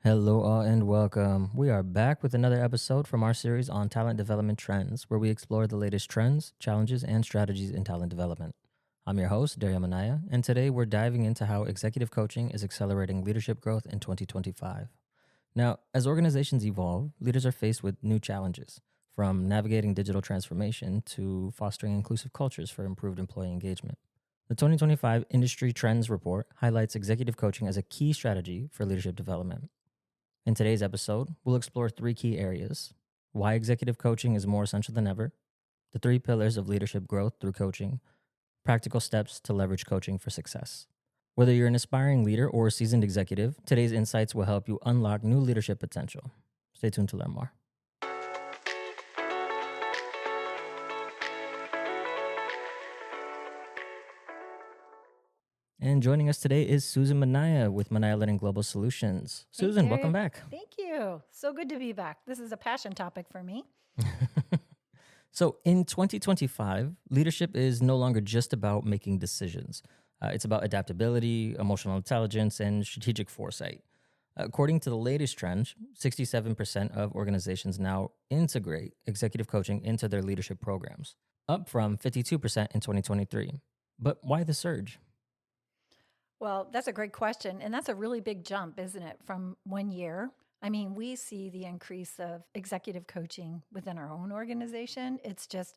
Hello, all, and welcome. We are back with another episode from our series on talent development trends, where we explore the latest trends, challenges, and strategies in talent development. I'm your host, Dario Minaya, and today we're diving into how executive coaching is accelerating leadership growth in 2025. Now, as organizations evolve, leaders are faced with new challenges, from navigating digital transformation to fostering inclusive cultures for improved employee engagement. The 2025 Industry Trends Report highlights executive coaching as a key strategy for leadership development. In today's episode, we'll explore three key areas: why executive coaching is more essential than ever, the three pillars of leadership growth through coaching, practical steps to leverage coaching for success. Whether you're an aspiring leader or a seasoned executive, today's insights will help you unlock new leadership potential. Stay tuned to learn more. And joining us today is Susan Minaya with Minaya Learning Global Solutions. Hey, Susan, welcome Dario. back. Thank you. So good to be back. This is a passion topic for me. So in 2025, leadership is no longer just about making decisions. It's about adaptability, emotional intelligence, and strategic foresight. According to the latest trend, 67% of organizations now integrate executive coaching into their leadership programs, up from 52% in 2023. But why the surge? Well, that's a great question. And that's a really big jump, isn't it, from 1 year? I mean, we see the increase of executive coaching within our own organization. It's just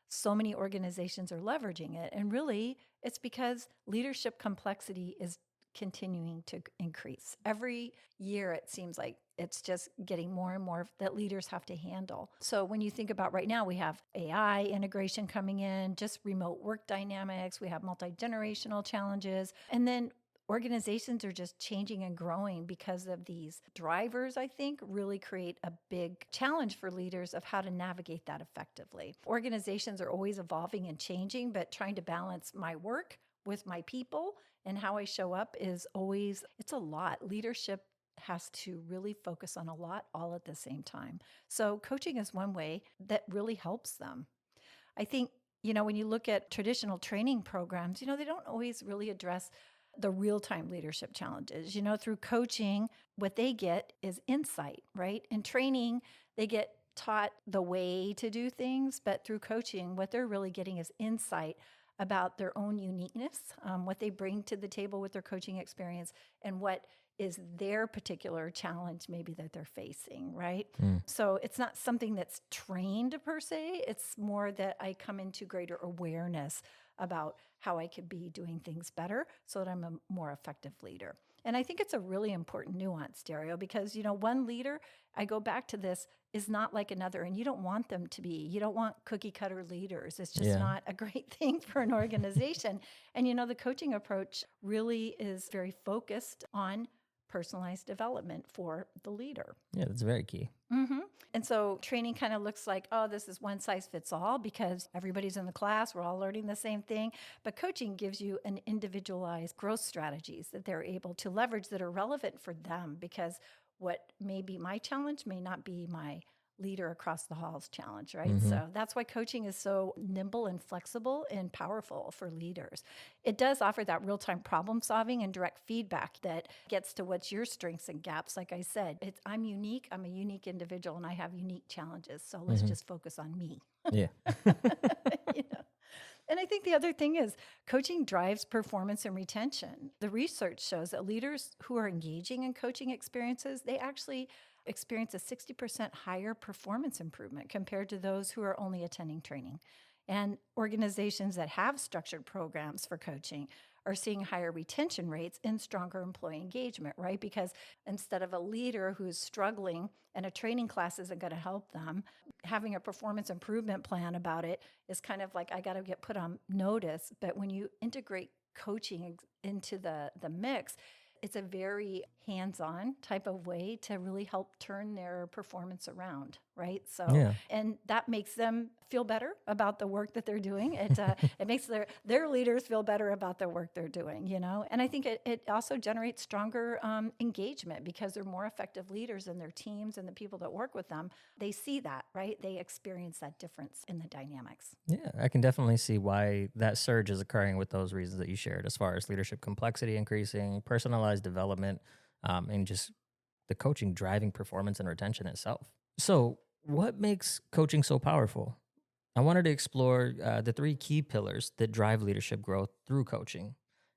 so many organizations are leveraging it. And really, it's because leadership complexity is continuing to increase. Every year, it seems like it's just getting more and more that leaders have to handle. So when you think about right now, we have AI integration coming in, just remote work dynamics, we have multi-generational challenges, and then organizations are just changing and growing because of these drivers, I think, really create a big challenge for leaders of how to navigate that effectively. Organizations are always evolving and changing, but trying to balance my work with my people and how I show up is always, it's a lot. Leadership has to really focus on a lot all at the same time. So coaching is one way that really helps them. I think, when you look at traditional training programs, they don't always really address the real time leadership challenges. Through coaching, what they get is insight, right? In training, they get taught the way to do things, but through coaching, what they're really getting is insight about their own uniqueness, what they bring to the table with their coaching experience, and what is their particular challenge maybe that they're facing, right? So it's not something that's trained per se. It's more that I come into greater awareness about how I could be doing things better so that I'm a more effective leader. And I think it's a really important nuance, Dario, because, one leader, I go back to this, is not like another, and you don't want them to be. You don't want cookie cutter leaders. It's just not a great thing for an organization. And, the coaching approach really is very focused on personalized development for the leader. Yeah, that's very key. And so training kind of looks like, oh, this is one size fits all because everybody's in the class, we're all learning the same thing. But coaching gives you an individualized growth strategies that they're able to leverage that are relevant for them, because what may be my challenge may not be my leader across the hall's challenge, right? So that's why coaching is so nimble and flexible and powerful for leaders. It does offer that real-time problem solving and direct feedback that gets to what's your strengths and gaps. Like I said, I'm unique, I'm a unique individual, and I have unique challenges. So let's just focus on me. Yeah. And I think the other thing is coaching drives performance and retention. The research shows that leaders who are engaging in coaching experiences, they actually experience a 60% higher performance improvement compared to those who are only attending training. And organizations that have structured programs for coaching are seeing higher retention rates and stronger employee engagement, right? Because instead of a leader who's struggling and a training class isn't going to help them, having a performance improvement plan about it is kind of like, I got to get put on notice. But when you integrate coaching into the mix, it's a very hands-on type of way to really help turn their performance around, right? So, and that makes them feel better about the work that they're doing. It makes their leaders feel better about the work they're doing, And I think it also generates stronger engagement because they're more effective leaders in their teams and the people that work with them. They see that, right? They experience that difference in the dynamics. Yeah, I can definitely see why that surge is occurring with those reasons that you shared, as far as leadership complexity increasing, personalized development, and just the coaching driving performance and retention itself. So, what makes coaching so powerful? I wanted to explore the three key pillars that drive leadership growth through coaching.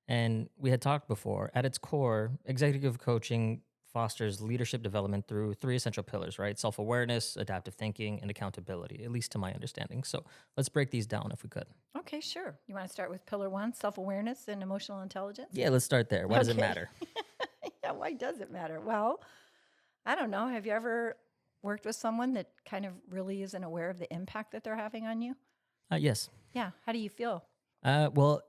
And we had talked before, at its core, executive coaching fosters leadership development through three essential pillars, right? Self awareness, adaptive thinking, and accountability, at least to my understanding. So let's break these down if we could. Okay, sure. You want to start with pillar one, self-awareness and emotional intelligence? Yeah, let's start there. Why does it Okay. matter? Yeah, why does it matter? Well, I don't know. Have you ever worked with someone that kind of really isn't aware of the impact that they're having on you? Yes. Yeah. How do you feel? Well,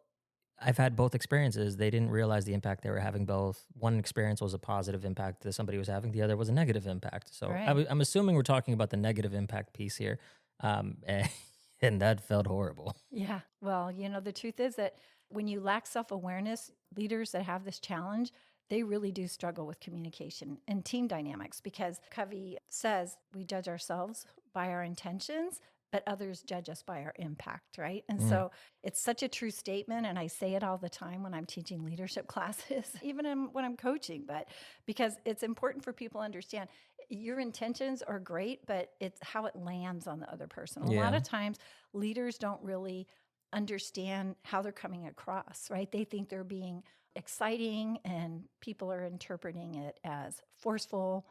I've had both experiences. They didn't realize the impact they were having both. One experience was a positive impact that somebody was having, the other was a negative impact. So Right. I'm assuming we're talking about the negative impact piece here. And that felt horrible. Yeah. Well, the truth is that when you lack self awareness, leaders that have this challenge, they really do struggle with communication and team dynamics because Covey says we judge ourselves by our intentions, but others judge us by our impact, right? And so it's such a true statement. And I say it all the time when I'm teaching leadership classes, even when I'm coaching, but because it's important for people to understand your intentions are great, but it's how it lands on the other person. A lot Yeah. of times, leaders don't really understand how they're coming across, right? They think they're being exciting and people are interpreting it as forceful,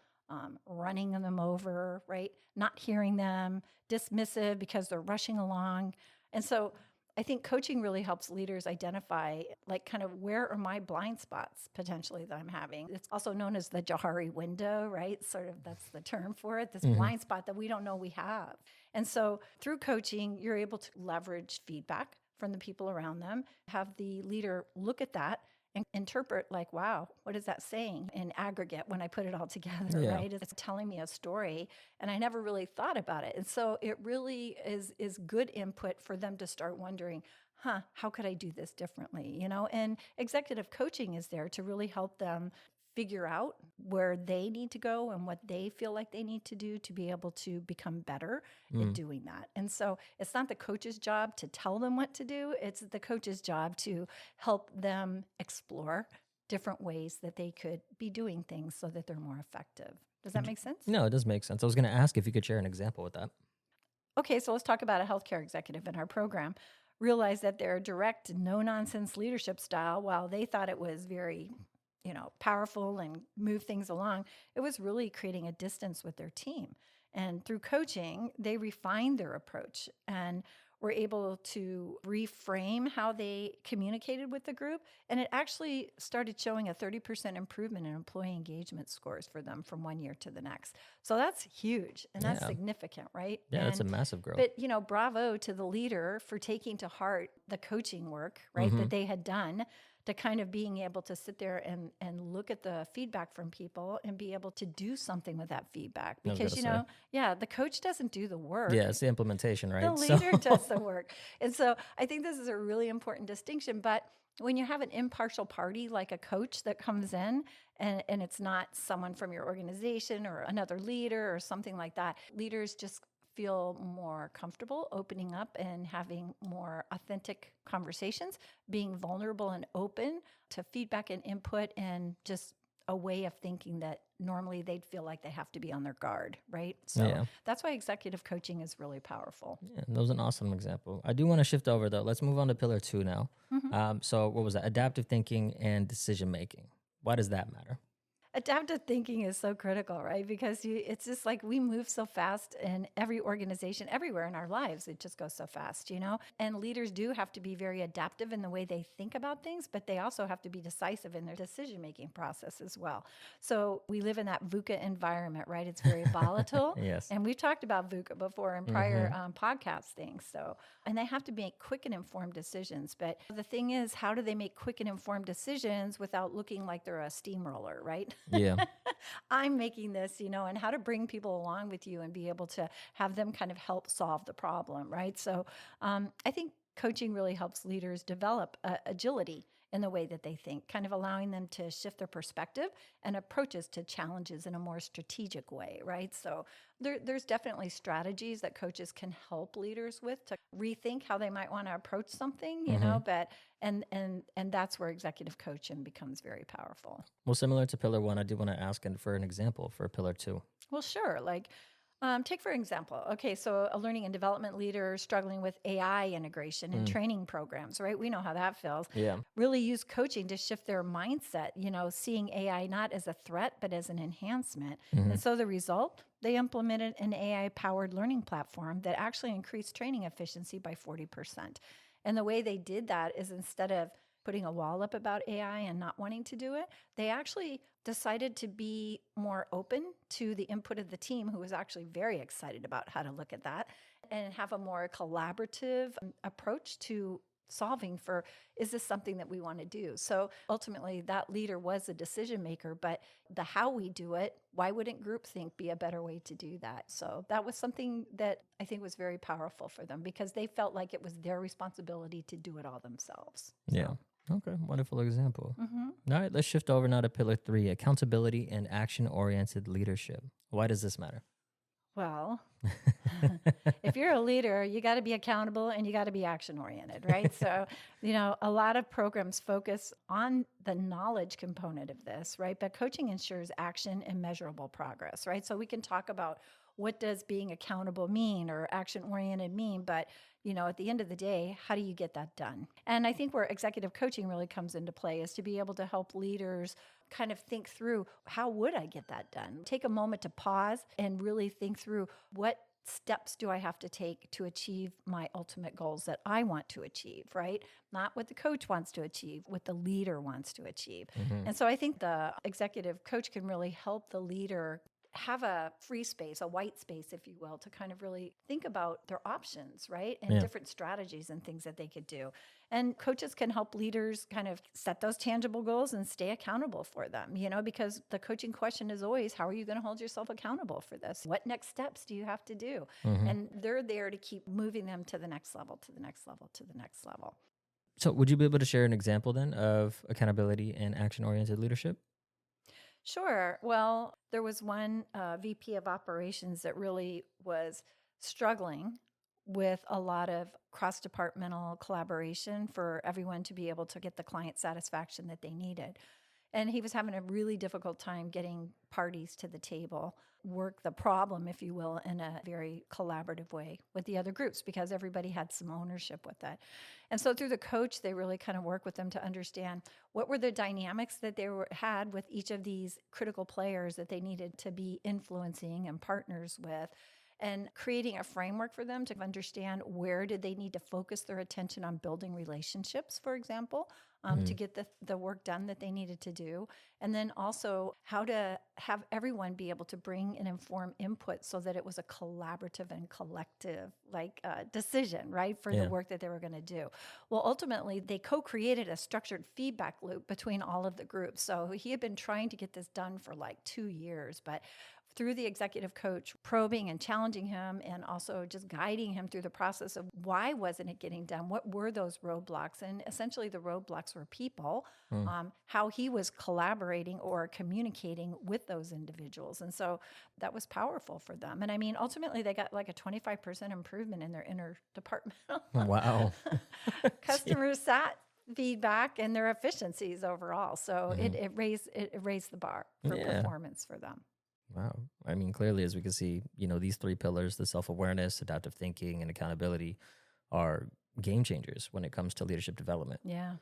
running them over, right? Not hearing them, dismissive because they're rushing along. And so I think coaching really helps leaders identify, like, kind of where are my blind spots potentially that I'm having. It's also known as the Johari window, right? Sort of that's the term for it, this blind spot that we don't know we have. And so through coaching, you're able to leverage feedback from the people around them, have the leader look at that and interpret, like, wow, what is that saying in aggregate when I put it all together, Yeah. right? It's telling me a story and I never really thought about it. And so it really is good input for them to start wondering, how could I do this differently? And executive coaching is there to really help them figure out where they need to go and what they feel like they need to do to be able to become better at doing that. And so it's not the coach's job to tell them what to do, it's the coach's job to help them explore different ways that they could be doing things so that they're more effective. Does that make sense? No, it does make sense. I was going to ask if you could share an example with that. Okay, so let's talk about a healthcare executive in our program. Realize that their direct, no nonsense leadership style, while they thought it was very, powerful and move things along, it was really creating a distance with their team. And through coaching, they refined their approach and were able to reframe how they communicated with the group. And it actually started showing a 30% improvement in employee engagement scores for them from one year to the next. So that's huge and that's Yeah. significant, right? Yeah, that's a And massive growth. but bravo to the leader for taking to heart the coaching work, right, that they had done, to kind of being able to sit there and look at the feedback from people and be able to do something with that feedback. I was Because, gonna say. the coach doesn't do the work. Yeah, it's the implementation, The right? leader does the work. And so I think this is a really important distinction. But when you have an impartial party like a coach that comes in and it's not someone from your organization or another leader or something like that, leaders just feel more comfortable opening up and having more authentic conversations, being vulnerable and open to feedback and input, and just a way of thinking that normally they'd feel like they have to be on their guard, right? So Yeah. that's why executive coaching is really powerful. Yeah, that was an awesome example. I do want to shift over though. Let's move on to pillar 2 now. So what was that? Adaptive thinking and decision making. Why does that matter? Adaptive thinking is so critical, right? Because it's just like we move so fast in every organization, everywhere in our lives. It just goes so fast, And leaders do have to be very adaptive in the way they think about things, but they also have to be decisive in their decision-making process as well. So we live in that VUCA environment, right? It's very volatile. Yes. And we've talked about VUCA before in prior podcast things. And they have to make quick and informed decisions. But the thing is, how do they make quick and informed decisions without looking like they're a steamroller, right? Yeah. I'm making this, and how to bring people along with you and be able to have them kind of help solve the problem, right? So I think coaching really helps leaders develop agility in the way that they think, kind of allowing them to shift their perspective and approaches to challenges in a more strategic way, right? So there's definitely strategies that coaches can help leaders with to rethink how they might want to approach something, you know, but and that's where executive coaching becomes very powerful. Well, similar to pillar one, I do want to ask for an example for pillar two. Well, sure. Like, take for example, okay, so a learning and development leader struggling with AI integration and training programs, right? We know how that feels. Yeah. Really use coaching to shift their mindset, you know, seeing AI not as a threat, but as an enhancement. And so the result, they implemented an AI powered learning platform that actually increased training efficiency by 40%. And the way they did that is instead of putting a wall up about AI and not wanting to do it, they actually decided to be more open to the input of the team, who was actually very excited about how to look at that and have a more collaborative approach to solving for, is this something that we want to do? So ultimately that leader was a decision maker, but the how we do it, why wouldn't groupthink be a better way to do that? So that was something that I think was very powerful for them because they felt like it was their responsibility to do it all themselves. Yeah. Okay, wonderful example. All right, let's shift over now to pillar three, accountability and action-oriented leadership. Why does this matter? Well, if you're a leader, you got to be accountable and you got to be action oriented, right? So, you know, a lot of programs focus on the knowledge component of this, right? But coaching ensures action and measurable progress, right? So we can talk about what does being accountable mean or action oriented mean, but you know, at the end of the day, how do you get that done? And I think where executive coaching really comes into play is to be able to help leaders kind of think through, how would I get that done? Take a moment to pause and really think through, what steps do I have to take to achieve my ultimate goals that I want to achieve, right? Not what the coach wants to achieve, what the leader wants to achieve. And so I think the executive coach can really help the leader have a free space, a white space, if you will, to kind of really think about their options, right? And different strategies and things that they could do. And coaches can help leaders kind of set those tangible goals and stay accountable for them, you know, because the coaching question is always, how are you going to hold yourself accountable for this? What next steps do you have to do? And they're there to keep moving them to the next level, to the next level, to the next level. So would you be able to share an example then of accountability and action-oriented leadership? Sure. Well, there was one VP of operations that really was struggling with a lot of cross departmental collaboration for everyone to be able to get the client satisfaction that they needed. And he was having a really difficult time getting parties to the table, work the problem, if you will, in a very collaborative way with the other groups because everybody had some ownership with that. And so through the coach, they really kind of work with them to understand what were the dynamics that had with each of these critical players that they needed to be influencing and partners with, and creating a framework for them to understand where did they need to focus their attention on building relationships, for example, to get the work done that they needed to do. And then also how to have everyone be able to bring and inform input so that it was a collaborative and collective decision, right, for the work that they were going to do. Well, ultimately, they co-created a structured feedback loop between all of the groups. So he had been trying to get this done for like 2 years, but through the executive coach probing and challenging him and also just guiding him through the process of why wasn't it getting done? What were those roadblocks? And essentially the roadblocks were people, how he was collaborating or communicating with those individuals. And so that was powerful for them. And I mean, ultimately they got like a 25% improvement in their interdepartmental Wow. customer sat feedback and their efficiencies overall. So it raised the bar for performance for them. Wow. I mean, clearly, as we can see, you know, these three pillars, the self-awareness, adaptive thinking, and accountability, are game changers when it comes to leadership development. Yeah.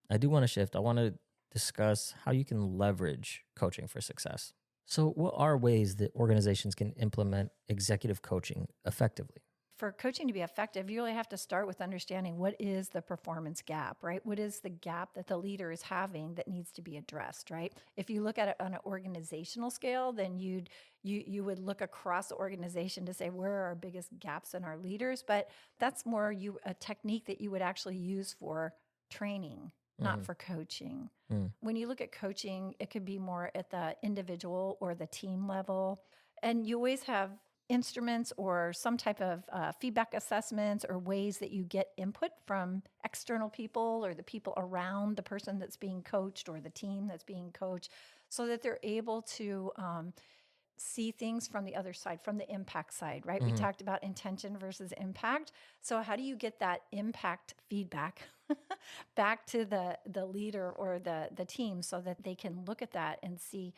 I do want to shift. I want to discuss how you can leverage coaching for success. So what are ways that organizations can implement executive coaching effectively? For coaching to be effective, you really have to start with understanding what is the performance gap, right? What is the gap that the leader is having that needs to be addressed, right? If you look at it on an organizational scale, then you would look across the organization to say, where are our biggest gaps in our leaders? But that's more a technique that you would actually use for training, not for coaching. When you look at coaching, it could be more at the individual or the team level. And you always have instruments or some type of feedback assessments or ways that you get input from external people or the people around the person that's being coached or the team that's being coached, so that they're able to see things from the other side, from the impact side, right? We talked about intention versus impact. So how do you get that impact feedback back to the leader or the team so that they can look at that and see,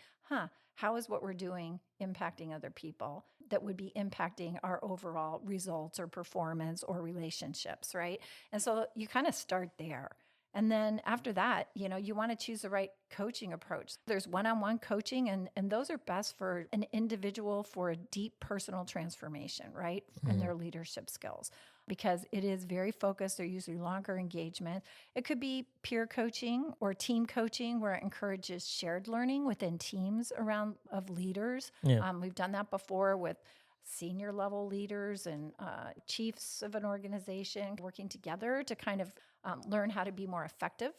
how is what we're doing impacting other people that would be impacting our overall results or performance or relationships, right? And so you kind of start there. And then after that, you want to choose the right coaching approach. There's one-on-one coaching, and those are best for an individual for a deep personal transformation, right? In their leadership skills, because it is very focused. They're usually longer engagement. It could be peer coaching or team coaching where it encourages shared learning within teams around of leaders. Yeah. We've done that before with senior level leaders and chiefs of an organization working together to kind of learn how to be more effective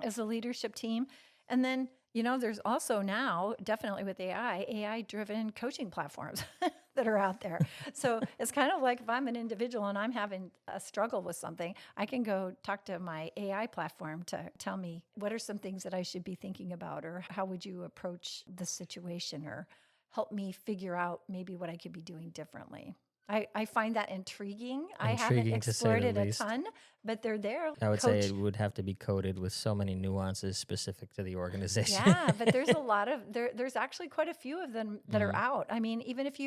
as a leadership team. And then, there's also now, definitely with AI driven coaching platforms that are out there. So it's kind of like if I'm an individual and I'm having a struggle with something, I can go talk to my AI platform to tell me what are some things that I should be thinking about, or how would you approach the situation, or help me figure out maybe what I could be doing differently. I find that intriguing. I haven't Intriguing to say explored the it a least. ton, but they're there. I would say it would have to be coded with so many nuances specific to the organization. Yeah, but there's a lot of there's actually quite a few of them that are out. I mean, even if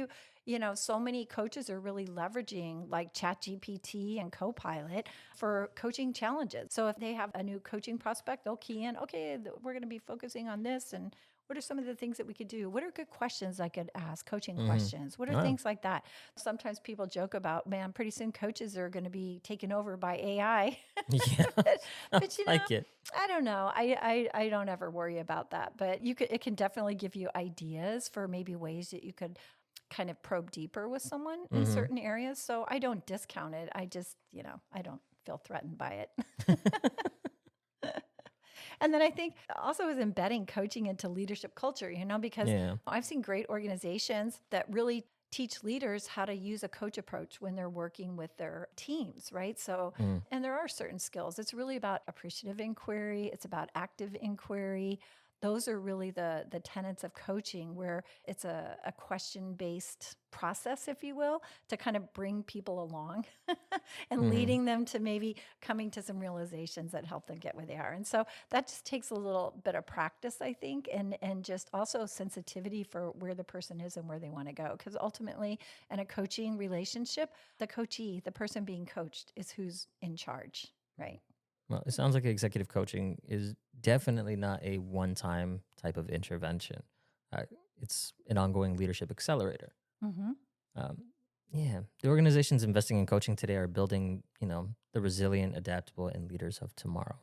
so many coaches are really leveraging like ChatGPT and Copilot for coaching challenges. So if they have a new coaching prospect, they'll key in, okay, we're going to be focusing on this, and what are some of the things that we could do? What are good questions I could ask, coaching questions? What are Wow. things like that? Sometimes people joke about, man, pretty soon coaches are going to be taken over by AI. Yeah. but Like it. I don't know. I don't ever worry about that. But it can definitely give you ideas for maybe ways that you could kind of probe deeper with someone in certain areas. So I don't discount it. I just, I don't feel threatened by it. And then I think also is embedding coaching into leadership culture, because Yeah. I've seen great organizations that really teach leaders how to use a coach approach when they're working with their teams, right? So, and there are certain skills. It's really about appreciative inquiry. It's about active inquiry. Those are really the tenets of coaching, where it's a question-based process, if you will, to kind of bring people along and leading them to maybe coming to some realizations that help them get where they are. And so that just takes a little bit of practice, I think, and just also sensitivity for where the person is and where they want to go. Because ultimately, in a coaching relationship, the coachee, the person being coached, is who's in charge, right? Well, it sounds like executive coaching is definitely not a one-time type of intervention. Uh, it's an ongoing leadership accelerator. Mm-hmm. Um, yeah, the organizations investing in coaching today are building, the resilient, adaptable, and leaders of tomorrow.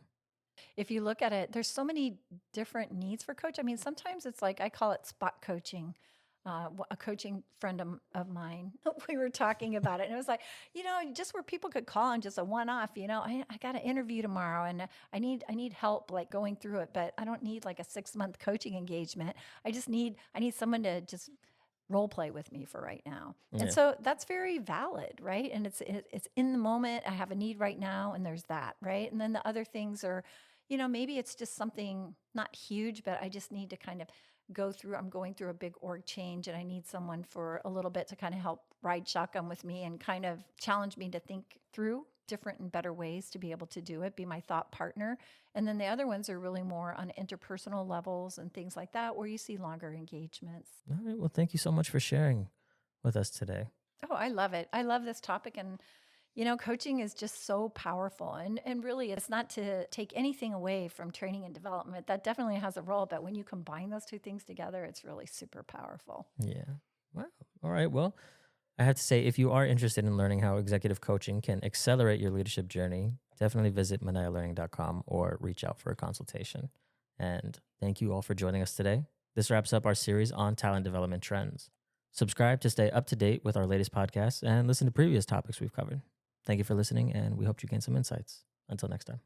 If you look at it, there's so many different needs for coach. I mean, sometimes it's like, I call it spot coaching. A coaching friend of mine, we were talking about it, and it was like, just where people could call on just a one-off. I got an interview tomorrow, and I need help like going through it, but I don't need like a 6-month coaching engagement. I need someone to just role play with me for right now. Yeah. And so that's very valid, right? And it's in the moment. I have a need right now, and there's that, right? And then the other things are, maybe it's just something not huge, but I just need to kind of I'm going through a big org change, and I need someone for a little bit to kind of help ride shotgun with me and kind of challenge me to think through different and better ways to be able to do it, be my thought partner. And then the other ones are really more on interpersonal levels and things like that, where you see longer engagements. All right. Well, thank you so much for sharing with us today. Oh, I love it. I love this topic. And coaching is just so powerful. And really, it's not to take anything away from training and development. That definitely has a role. But when you combine those two things together, it's really super powerful. Yeah. Wow. All right. Well, I have to say, if you are interested in learning how executive coaching can accelerate your leadership journey, definitely visit minayalearning.com or reach out for a consultation. And thank you all for joining us today. This wraps up our series on talent development trends. Subscribe to stay up to date with our latest podcasts and listen to previous topics we've covered. Thank you for listening, and we hope you gain some insights. Until next time.